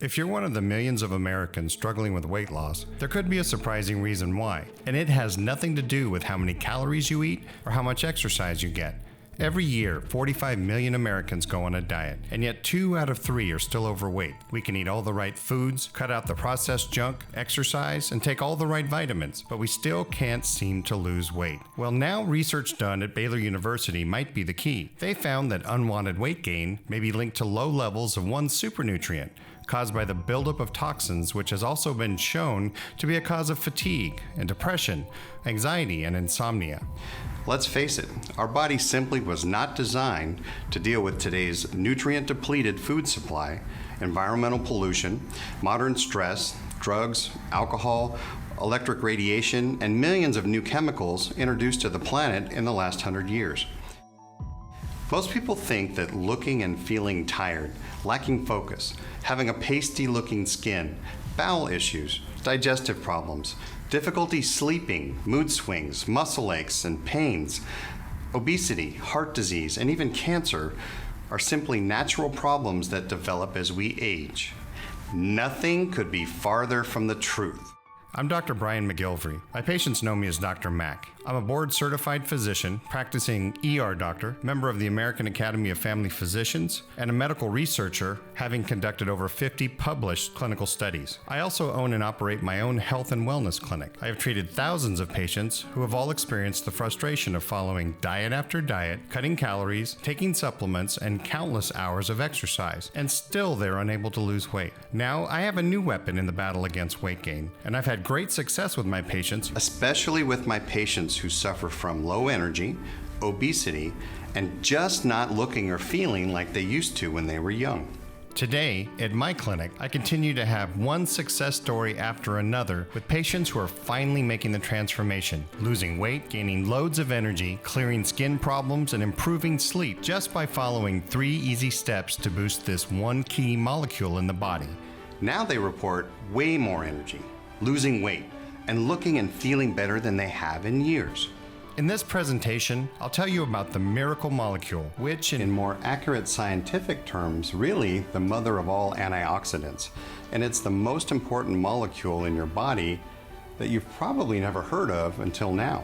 If you're one of the millions of Americans struggling with weight loss, there could be a surprising reason why, and it has nothing to do with how many calories you eat or how much exercise you get. Every year, 45 million Americans go on a diet, and yet 2 out of 3 are still overweight. We can eat all the right foods, cut out the processed junk, exercise, and take all the right vitamins, but we still can't seem to lose weight. Well, now research done at Baylor University might be the key. They found that unwanted weight gain may be linked to low levels of one supernutrient, caused by the buildup of toxins, which has also been shown to be a cause of fatigue and depression, anxiety, and insomnia. Let's face it, our body simply was not designed to deal with today's nutrient-depleted food supply, environmental pollution, modern stress, drugs, alcohol, electric radiation, and millions of new chemicals introduced to the planet in the last 100 years. Most people think that looking and feeling tired, lacking focus, having a pasty-looking skin, bowel issues, digestive problems, difficulty sleeping, mood swings, muscle aches and pains, obesity, heart disease, and even cancer are simply natural problems that develop as we age. Nothing could be farther from the truth. I'm Dr. Brian McGilvery. My patients know me as Dr. Mac. I'm a board-certified physician, practicing ER doctor, member of the American Academy of Family Physicians, and a medical researcher, having conducted over 50 published clinical studies. I also own and operate my own health and wellness clinic. I have treated thousands of patients who have all experienced the frustration of following diet after diet, cutting calories, taking supplements, and countless hours of exercise, and still they're unable to lose weight. Now, I have a new weapon in the battle against weight gain, and I've had great success with my patients, especially with my patients who suffer from low energy, obesity, and just not looking or feeling like they used to when they were young. Today, at my clinic, I continue to have one success story after another with patients who are finally making the transformation, losing weight, gaining loads of energy, clearing skin problems, and improving sleep just by following 3 easy steps to boost this one key molecule in the body. Now they report way more energy, losing weight, and looking and feeling better than they have in years. In this presentation, I'll tell you about the miracle molecule, which in more accurate scientific terms, really the mother of all antioxidants. And it's the most important molecule in your body that you've probably never heard of until now.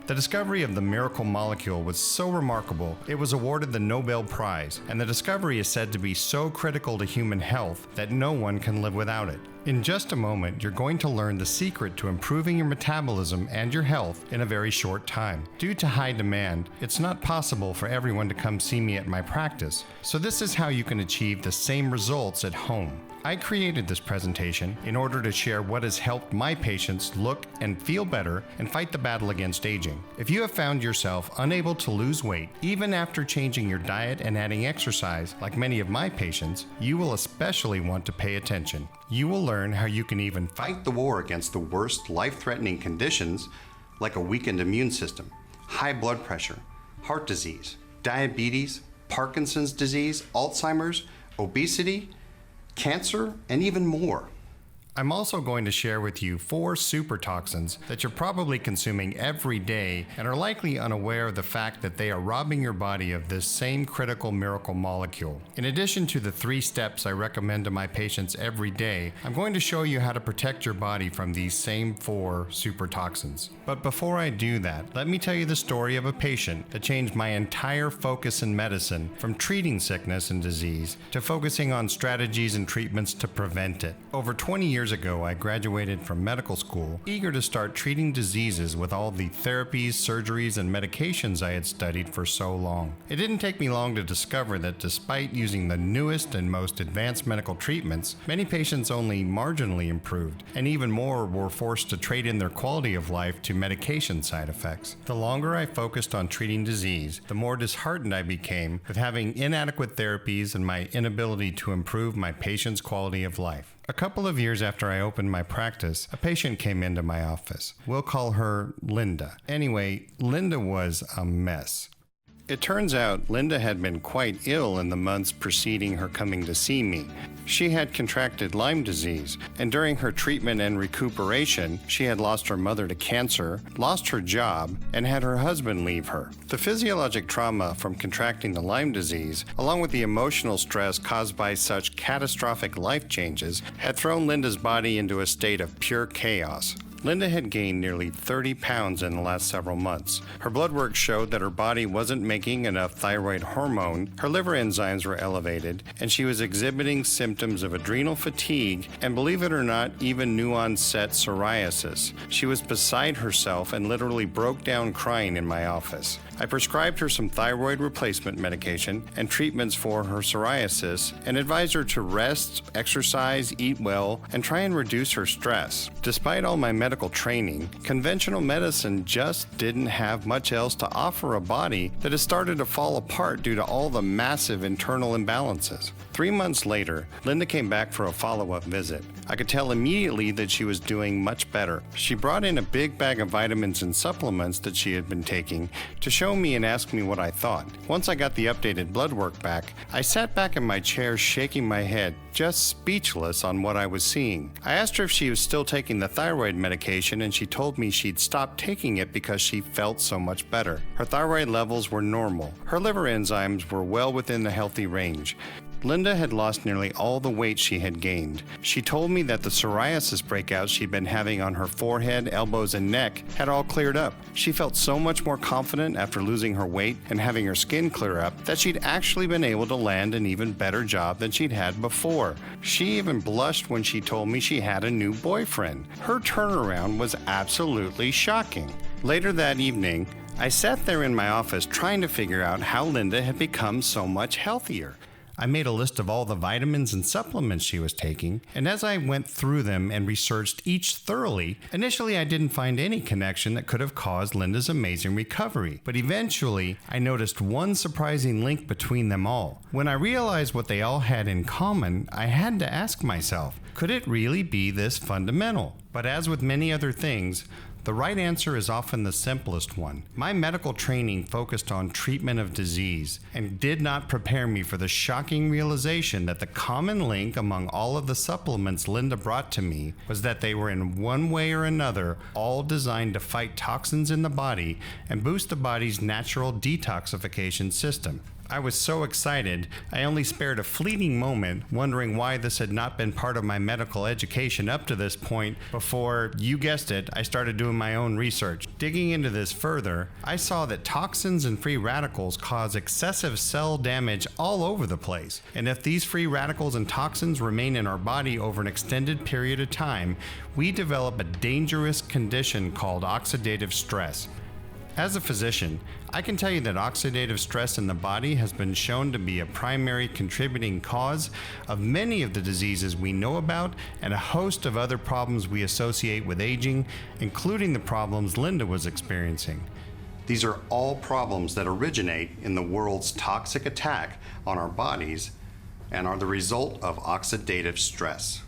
The discovery of the miracle molecule was so remarkable, it was awarded the Nobel Prize, and the discovery is said to be so critical to human health that no one can live without it. In just a moment, you're going to learn the secret to improving your metabolism and your health in a very short time. Due to high demand, it's not possible for everyone to come see me at my practice, so this is how you can achieve the same results at home. I created this presentation in order to share what has helped my patients look and feel better and fight the battle against aging. If you have found yourself unable to lose weight, even after changing your diet and adding exercise, like many of my patients, you will especially want to pay attention. You will learn how you can even fight the war against the worst life-threatening conditions like a weakened immune system, high blood pressure, heart disease, diabetes, Parkinson's disease, Alzheimer's, obesity, cancer, and even more. I'm also going to share with you 4 super toxins that you're probably consuming every day and are likely unaware of the fact that they are robbing your body of this same critical miracle molecule. In addition to the 3 steps I recommend to my patients every day, I'm going to show you how to protect your body from these same 4 super toxins. But before I do that, let me tell you the story of a patient that changed my entire focus in medicine from treating sickness and disease to focusing on strategies and treatments to prevent it. Over 20 years ago, I graduated from medical school, eager to start treating diseases with all the therapies, surgeries, and medications I had studied for so long. It didn't take me long to discover that despite using the newest and most advanced medical treatments, many patients only marginally improved, and even more were forced to trade in their quality of life to medication side effects. The longer I focused on treating disease, the more disheartened I became with having inadequate therapies and my inability to improve my patients' quality of life. A couple of years after I opened my practice, a patient came into my office. We'll call her Linda. Anyway, Linda was a mess. It turns out Linda had been quite ill in the months preceding her coming to see me. She had contracted Lyme disease, and during her treatment and recuperation, she had lost her mother to cancer, lost her job, and had her husband leave her. The physiologic trauma from contracting the Lyme disease, along with the emotional stress caused by such catastrophic life changes, had thrown Linda's body into a state of pure chaos. Linda had gained nearly 30 pounds in the last several months. Her blood work showed that her body wasn't making enough thyroid hormone, her liver enzymes were elevated, and she was exhibiting symptoms of adrenal fatigue and, believe it or not, even new-onset psoriasis. She was beside herself and literally broke down crying in my office. I prescribed her some thyroid replacement medication and treatments for her psoriasis and advised her to rest, exercise, eat well, and try and reduce her stress. Despite all my medical training, conventional medicine just didn't have much else to offer a body that has started to fall apart due to all the massive internal imbalances. 3 months later, Linda came back for a follow-up visit. I could tell immediately that she was doing much better. She brought in a big bag of vitamins and supplements that she had been taking to show me and ask me what I thought. Once I got the updated blood work back, I sat back in my chair shaking my head, just speechless on what I was seeing. I asked her if she was still taking the thyroid medication, and she told me she'd stopped taking it because she felt so much better. Her thyroid levels were normal. Her liver enzymes were well within the healthy range. Linda had lost nearly all the weight she had gained. She told me that the psoriasis breakouts she'd been having on her forehead, elbows, and neck had all cleared up. She felt so much more confident after losing her weight and having her skin clear up that she'd actually been able to land an even better job than she'd had before. She even blushed when she told me she had a new boyfriend. Her turnaround was absolutely shocking. Later that evening, I sat there in my office trying to figure out how Linda had become so much healthier. I made a list of all the vitamins and supplements she was taking, and as I went through them and researched each thoroughly, initially I didn't find any connection that could have caused Linda's amazing recovery. But eventually, I noticed one surprising link between them all. When I realized what they all had in common, I had to ask myself, could it really be this fundamental? But as with many other things, the right answer is often the simplest one. My medical training focused on treatment of disease and did not prepare me for the shocking realization that the common link among all of the supplements Linda brought to me was that they were in one way or another all designed to fight toxins in the body and boost the body's natural detoxification system. I was so excited, I only spared a fleeting moment wondering why this had not been part of my medical education up to this point before, you guessed it, I started doing my own research. Digging into this further, I saw that toxins and free radicals cause excessive cell damage all over the place. And if these free radicals and toxins remain in our body over an extended period of time, we develop a dangerous condition called oxidative stress. As a physician, I can tell you that oxidative stress in the body has been shown to be a primary contributing cause of many of the diseases we know about and a host of other problems we associate with aging, including the problems Linda was experiencing. These are all problems that originate in the world's toxic attack on our bodies and are the result of oxidative stress.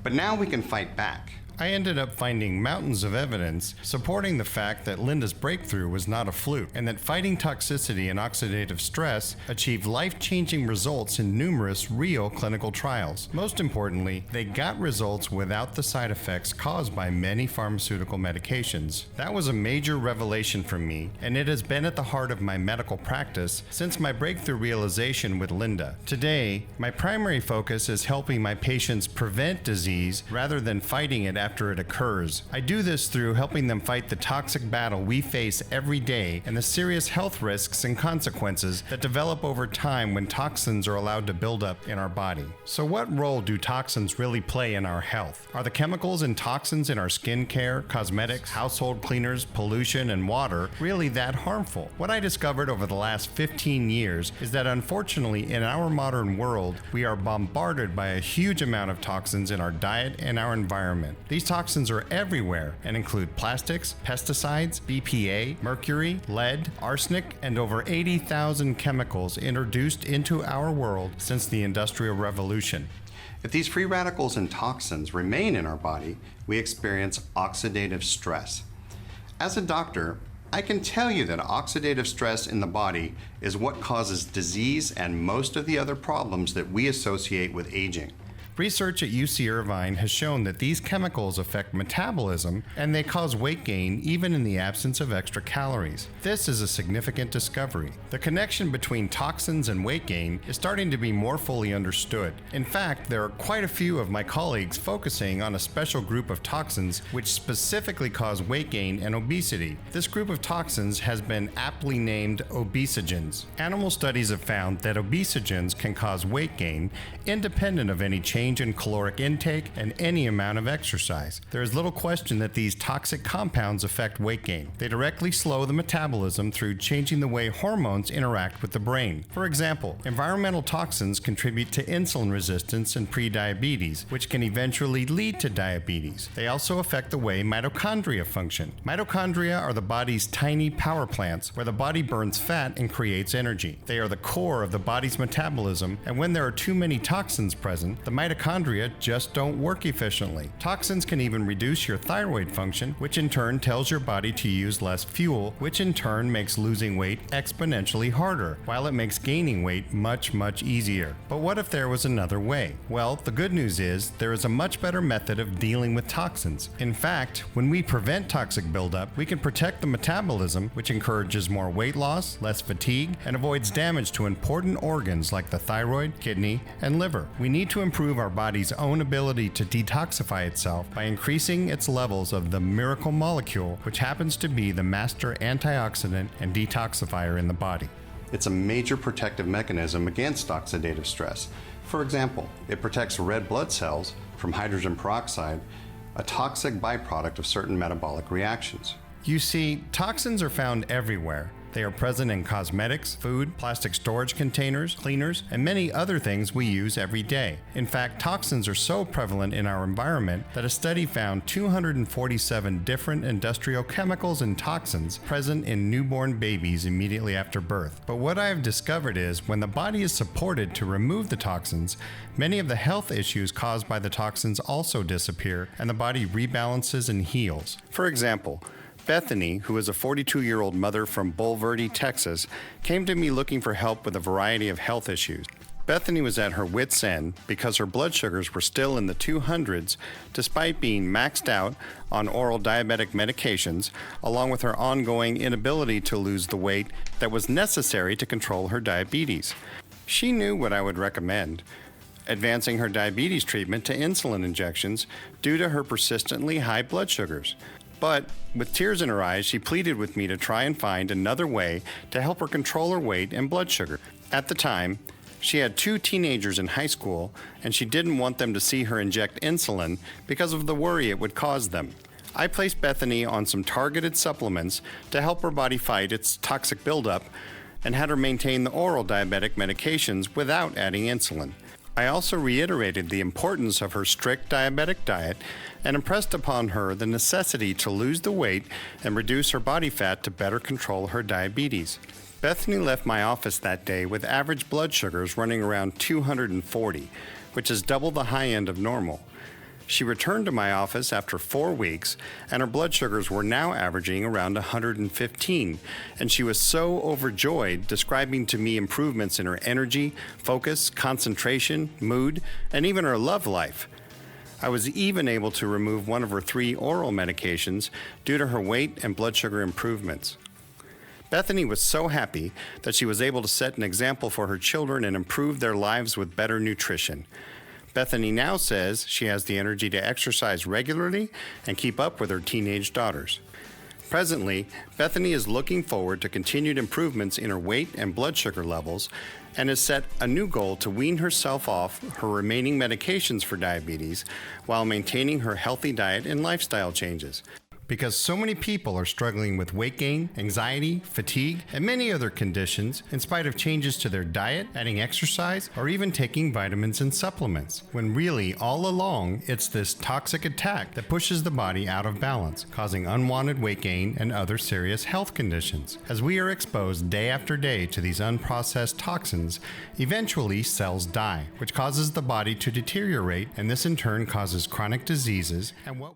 But now we can fight back. I ended up finding mountains of evidence supporting the fact that Linda's breakthrough was not a fluke, and that fighting toxicity and oxidative stress achieved life-changing results in numerous real clinical trials. Most importantly, they got results without the side effects caused by many pharmaceutical medications. That was a major revelation for me, and it has been at the heart of my medical practice since my breakthrough realization with Linda. Today, my primary focus is helping my patients prevent disease rather than fighting it after it occurs. I do this through helping them fight the toxic battle we face every day and the serious health risks and consequences that develop over time when toxins are allowed to build up in our body. So what role do toxins really play in our health? Are the chemicals and toxins in our skincare, cosmetics, household cleaners, pollution, and water really that harmful? What I discovered over the last 15 years is that unfortunately in our modern world, we are bombarded by a huge amount of toxins in our diet and our environment. These toxins are everywhere and include plastics, pesticides, BPA, mercury, lead, arsenic, and over 80,000 chemicals introduced into our world since the Industrial Revolution. If these free radicals and toxins remain in our body, we experience oxidative stress. As a doctor, I can tell you that oxidative stress in the body is what causes disease and most of the other problems that we associate with aging. Research at UC Irvine has shown that these chemicals affect metabolism and they cause weight gain even in the absence of extra calories. This is a significant discovery. The connection between toxins and weight gain is starting to be more fully understood. In fact, there are quite a few of my colleagues focusing on a special group of toxins which specifically cause weight gain and obesity. This group of toxins has been aptly named obesogens. Animal studies have found that obesogens can cause weight gain independent of any change in caloric intake and any amount of exercise. There is little question that these toxic compounds affect weight gain. They directly slow the metabolism through changing the way hormones interact with the brain. For example, environmental toxins contribute to insulin resistance and prediabetes, which can eventually lead to diabetes. They also affect the way mitochondria function. Mitochondria are the body's tiny power plants where the body burns fat and creates energy. They are the core of the body's metabolism, and when there are too many toxins present, the mitochondria just don't work efficiently. Toxins can even reduce your thyroid function, which in turn tells your body to use less fuel, which in turn makes losing weight exponentially harder, while it makes gaining weight much easier. But what if there was another way? Well, the good news is there is a much better method of dealing with toxins. In fact, when we prevent toxic buildup, we can protect the metabolism, which encourages more weight loss, less fatigue, and avoids damage to important organs like the thyroid, kidney, and liver. We need to improve our body's own ability to detoxify itself by increasing its levels of the miracle molecule, which happens to be the master antioxidant and detoxifier in the body. It's a major protective mechanism against oxidative stress. For example, it protects red blood cells from hydrogen peroxide, a toxic byproduct of certain metabolic reactions. You see, toxins are found everywhere. They are present in cosmetics, food, plastic storage containers, cleaners, and many other things we use every day. In fact, toxins are so prevalent in our environment that a study found 247 different industrial chemicals and toxins present in newborn babies immediately after birth. But what I have discovered is when the body is supported to remove the toxins, many of the health issues caused by the toxins also disappear and the body rebalances and heals. For example, Bethany, who is a 42-year-old mother from Bulverde, Texas, came to me looking for help with a variety of health issues. Bethany was at her wit's end because her blood sugars were still in the 200s despite being maxed out on oral diabetic medications, along with her ongoing inability to lose the weight that was necessary to control her diabetes. She knew what I would recommend: advancing her diabetes treatment to insulin injections due to her persistently high blood sugars. But with tears in her eyes, she pleaded with me to try and find another way to help her control her weight and blood sugar. At the time, she had 2 teenagers in high school, and she didn't want them to see her inject insulin because of the worry it would cause them. I placed Bethany on some targeted supplements to help her body fight its toxic buildup and had her maintain the oral diabetic medications without adding insulin. I also reiterated the importance of her strict diabetic diet and impressed upon her the necessity to lose the weight and reduce her body fat to better control her diabetes. Bethany left my office that day with average blood sugars running around 240, which is double the high end of normal. She returned to my office after 4 weeks, and her blood sugars were now averaging around 115, and she was so overjoyed, describing to me improvements in her energy, focus, concentration, mood, and even her love life. I was even able to remove one of her 3 oral medications due to her weight and blood sugar improvements. Bethany was so happy that she was able to set an example for her children and improve their lives with better nutrition. Bethany now says she has the energy to exercise regularly and keep up with her teenage daughters. Presently, Bethany is looking forward to continued improvements in her weight and blood sugar levels and has set a new goal to wean herself off her remaining medications for diabetes while maintaining her healthy diet and lifestyle changes. Because so many people are struggling with weight gain, anxiety, fatigue, and many other conditions in spite of changes to their diet, adding exercise, or even taking vitamins and supplements, when really all along it's this toxic attack that pushes the body out of balance, causing unwanted weight gain and other serious health conditions. As we are exposed day after day to these unprocessed toxins, eventually cells die, which causes the body to deteriorate, and this in turn causes chronic diseases and what